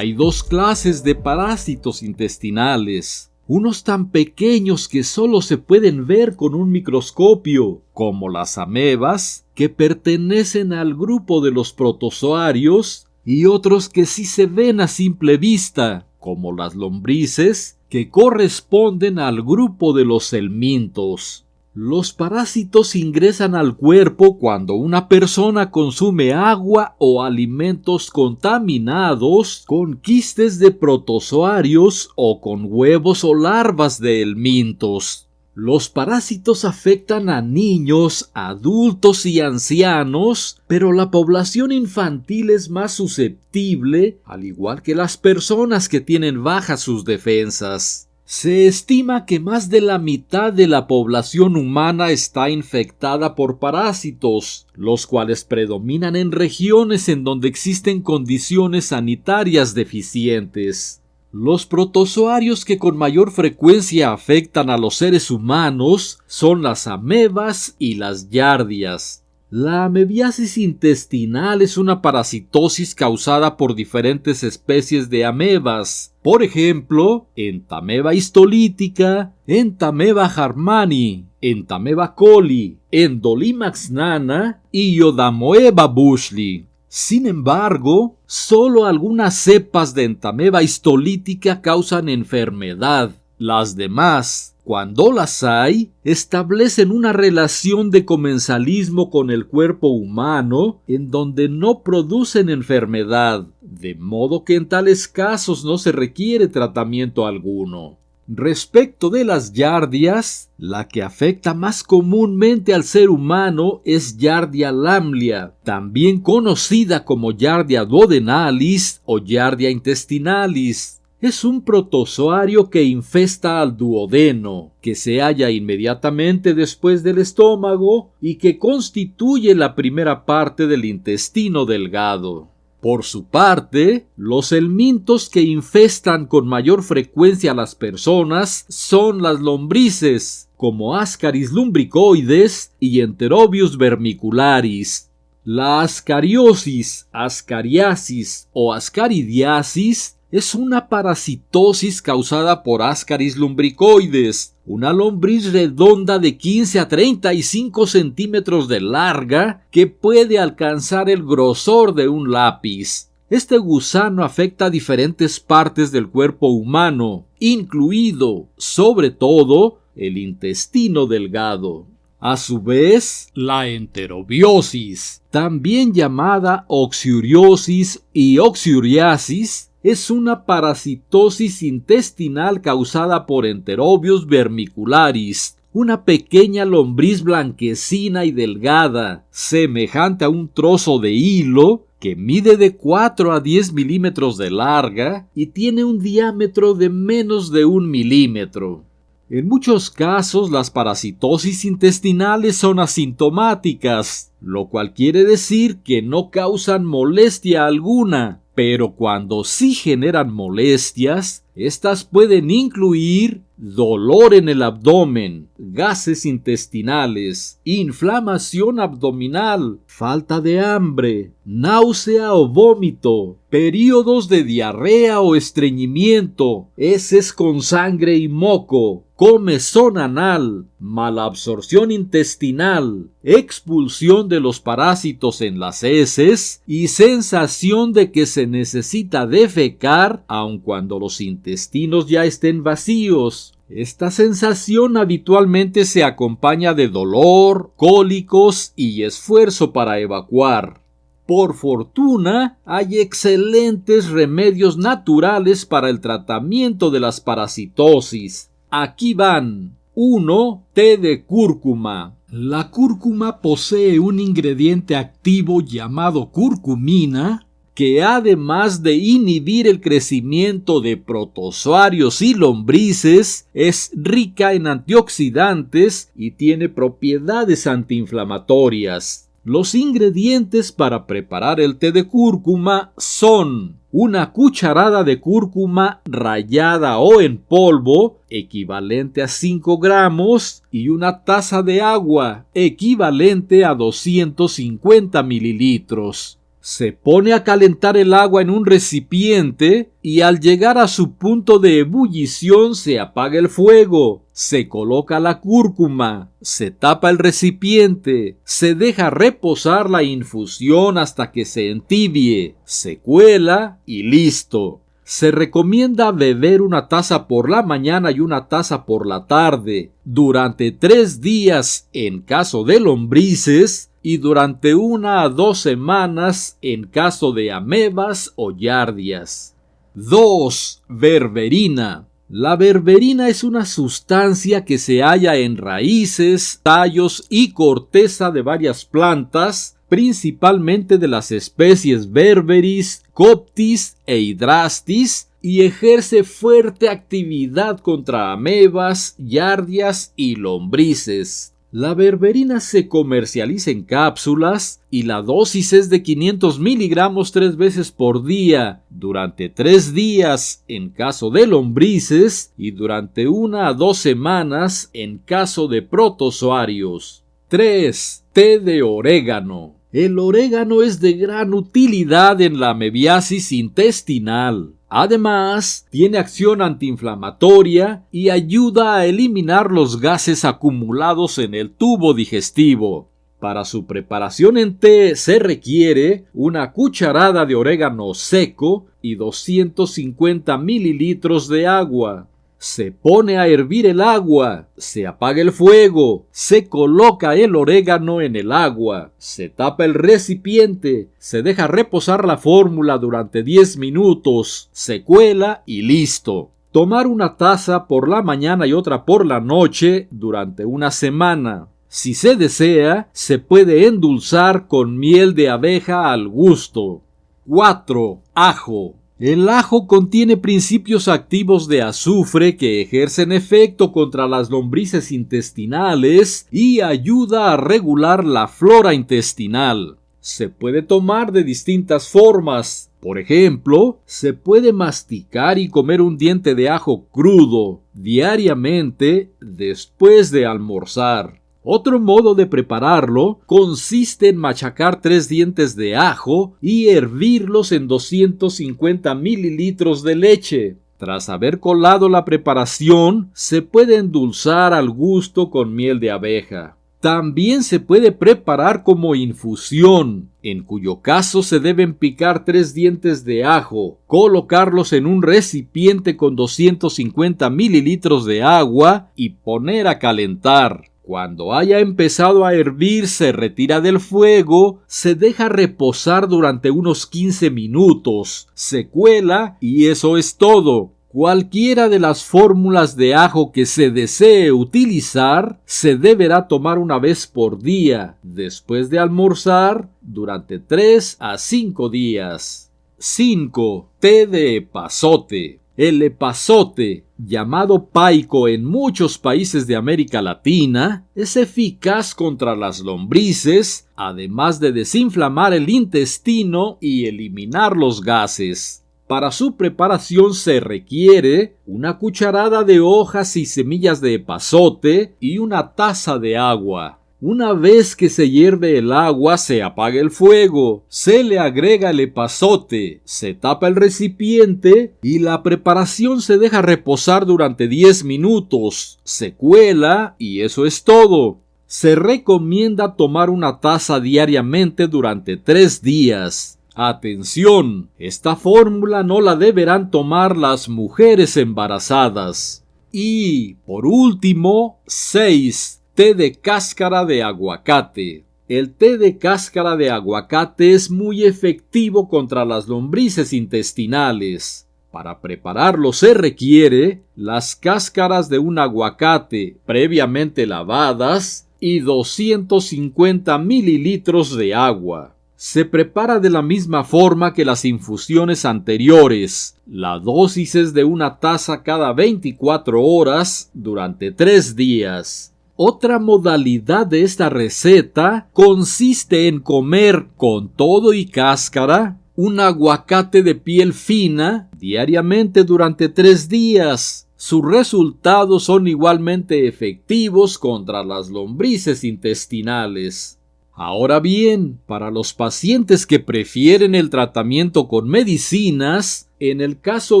Hay dos clases de parásitos intestinales, unos tan pequeños que solo se pueden ver con un microscopio, como las amebas, que pertenecen al grupo de los protozoarios, y otros que sí se ven a simple vista, como las lombrices, que corresponden al grupo de los helmintos. Los parásitos ingresan al cuerpo cuando una persona consume agua o alimentos contaminados con quistes de protozoarios o con huevos o larvas de helmintos. Los parásitos afectan a niños, adultos y ancianos, pero la población infantil es más susceptible, al igual que las personas que tienen bajas sus defensas. Se estima que más de la mitad de la población humana está infectada por parásitos, los cuales predominan en regiones en donde existen condiciones sanitarias deficientes. Los protozoarios que con mayor frecuencia afectan a los seres humanos son las amebas y las yardias. La amebiasis intestinal es una parasitosis causada por diferentes especies de amebas, por ejemplo, Entamoeba histolítica, Entamoeba harmani, Entamoeba coli, Endolimax nana y Iodamoeba bushley. Sin embargo, solo algunas cepas de Entamoeba histolítica causan enfermedad. Las demás, cuando las hay, establecen una relación de comensalismo con el cuerpo humano en donde no producen enfermedad, de modo que en tales casos no se requiere tratamiento alguno. Respecto de las yardias, la que afecta más comúnmente al ser humano es Yardia lamblia, también conocida como Yardia duodenalis o Yardia intestinalis. Es un protozoario que infesta al duodeno, que se halla inmediatamente después del estómago y que constituye la primera parte del intestino delgado. Por su parte, los helmintos que infestan con mayor frecuencia a las personas son las lombrices, como Ascaris lumbricoides y Enterobius vermicularis. La ascariosis, ascariasis o ascaridiasis es una parasitosis causada por Ascaris lumbricoides, una lombriz redonda de 15 a 35 centímetros de larga que puede alcanzar el grosor de un lápiz. Este gusano afecta a diferentes partes del cuerpo humano, incluido, sobre todo, el intestino delgado. A su vez, la enterobiosis, también llamada oxiuriosis y oxiuriasis, es una parasitosis intestinal causada por Enterobius vermicularis, una pequeña lombriz blanquecina y delgada, semejante a un trozo de hilo, que mide de 4 a 10 milímetros de larga y tiene un diámetro de menos de 1 milímetro. En muchos casos, las parasitosis intestinales son asintomáticas, lo cual quiere decir que no causan molestia alguna. Pero cuando sí generan molestias, estas pueden incluir dolor en el abdomen, gases intestinales, inflamación abdominal, falta de hambre, náusea o vómito, períodos de diarrea o estreñimiento, heces con sangre y moco, comezón anal, malabsorción intestinal, expulsión de los parásitos en las heces y sensación de que se necesita defecar aun cuando los intestinos ya estén vacíos. Esta sensación habitualmente se acompaña de dolor, cólicos y esfuerzo para evacuar. Por fortuna, hay excelentes remedios naturales para el tratamiento de las parasitosis. Aquí van. 1. Té de cúrcuma. La cúrcuma posee un ingrediente activo llamado curcumina, que además de inhibir el crecimiento de protozoarios y lombrices, es rica en antioxidantes y tiene propiedades antiinflamatorias. Los ingredientes para preparar el té de cúrcuma son una cucharada de cúrcuma rallada o en polvo, equivalente a 5 gramos, y una taza de agua, equivalente a 250 mililitros. Se pone a calentar el agua en un recipiente y al llegar a su punto de ebullición se apaga el fuego, se coloca la cúrcuma, se tapa el recipiente, se deja reposar la infusión hasta que se entibie, se cuela y listo. Se recomienda beber una taza por la mañana y una taza por la tarde, durante 3 días en caso de lombrices y durante 1 a 2 semanas en caso de amebas o giardias. 2. Berberina. La berberina es una sustancia que se halla en raíces, tallos y corteza de varias plantas, principalmente de las especies Berberis, Coptis e Hydrastis, y ejerce fuerte actividad contra amebas, giardias y lombrices. La berberina se comercializa en cápsulas y la dosis es de 500 miligramos 3 veces por día, durante 3 días en caso de lombrices y durante 1 a 2 semanas en caso de protozoarios. 3. Té de orégano. El orégano es de gran utilidad en la amebiasis intestinal. Además, tiene acción antiinflamatoria y ayuda a eliminar los gases acumulados en el tubo digestivo. Para su preparación en té se requiere 1 cucharada de orégano seco y 250 mililitros de agua. Se pone a hervir el agua, se apaga el fuego, se coloca el orégano en el agua, se tapa el recipiente, se deja reposar la fórmula durante 10 minutos, se cuela y listo. Tomar 1 taza por la mañana y otra por la noche durante 1 semana. Si se desea, se puede endulzar con miel de abeja al gusto. 4. Ajo. El ajo contiene principios activos de azufre que ejercen efecto contra las lombrices intestinales y ayuda a regular la flora intestinal. Se puede tomar de distintas formas. Por ejemplo, se puede masticar y comer un diente de ajo crudo diariamente después de almorzar. Otro modo de prepararlo consiste en machacar 3 dientes de ajo y hervirlos en 250 mililitros de leche. Tras haber colado la preparación, se puede endulzar al gusto con miel de abeja. También se puede preparar como infusión, en cuyo caso se deben picar 3 dientes de ajo, colocarlos en un recipiente con 250 mililitros de agua y poner a calentar. Cuando haya empezado a hervir, se retira del fuego, se deja reposar durante unos 15 minutos, se cuela y eso es todo. Cualquiera de las fórmulas de ajo que se desee utilizar, se deberá tomar 1 vez por día, después de almorzar, durante 3 a 5 días. 5. Té de epazote. El epazote, llamado paico en muchos países de América Latina, es eficaz contra las lombrices, además de desinflamar el intestino y eliminar los gases. Para su preparación se requiere 1 cucharada de hojas y semillas de epazote y 1 taza de agua. Una vez que se hierve el agua, se apaga el fuego, se le agrega el epazote, se tapa el recipiente y la preparación se deja reposar durante 10 minutos, se cuela y eso es todo. Se recomienda tomar 1 taza diariamente durante 3 días. Atención, esta fórmula no la deberán tomar las mujeres embarazadas. Y, por último, 6. Té de cáscara de aguacate. El té de cáscara de aguacate es muy efectivo contra las lombrices intestinales. Para prepararlo se requiere las cáscaras de un aguacate previamente lavadas y 250 mililitros de agua. Se prepara de la misma forma que las infusiones anteriores. La dosis es de 1 taza cada 24 horas durante 3 días. Otra modalidad de esta receta consiste en comer con todo y cáscara un aguacate de piel fina diariamente durante 3 días. Sus resultados son igualmente efectivos contra las lombrices intestinales. Ahora bien, para los pacientes que prefieren el tratamiento con medicinas, en el caso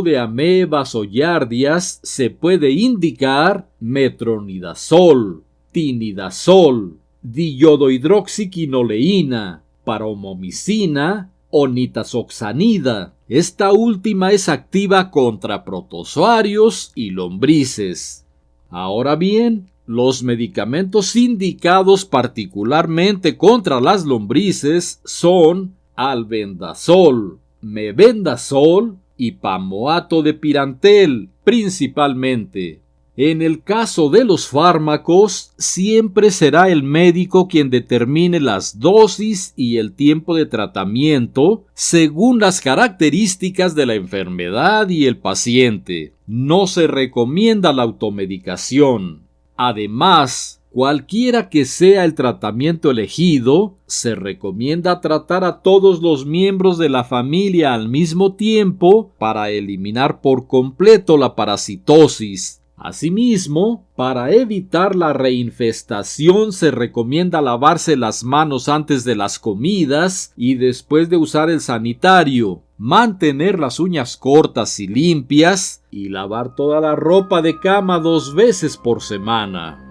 de amebas o giardias se puede indicar metronidazol, tinidazol, diodohidroxiquinoleína, paromomicina o nitazoxanida. Esta última es activa contra protozoarios y lombrices. Ahora bien, los medicamentos indicados particularmente contra las lombrices son albendazol, mebendazol y pamoato de pirantel, principalmente. En el caso de los fármacos, siempre será el médico quien determine las dosis y el tiempo de tratamiento según las características de la enfermedad y el paciente. No se recomienda la automedicación. Además, cualquiera que sea el tratamiento elegido, se recomienda tratar a todos los miembros de la familia al mismo tiempo para eliminar por completo la parasitosis. Asimismo, para evitar la reinfestación se recomienda lavarse las manos antes de las comidas y después de usar el sanitario, mantener las uñas cortas y limpias y lavar toda la ropa de cama 2 veces por semana.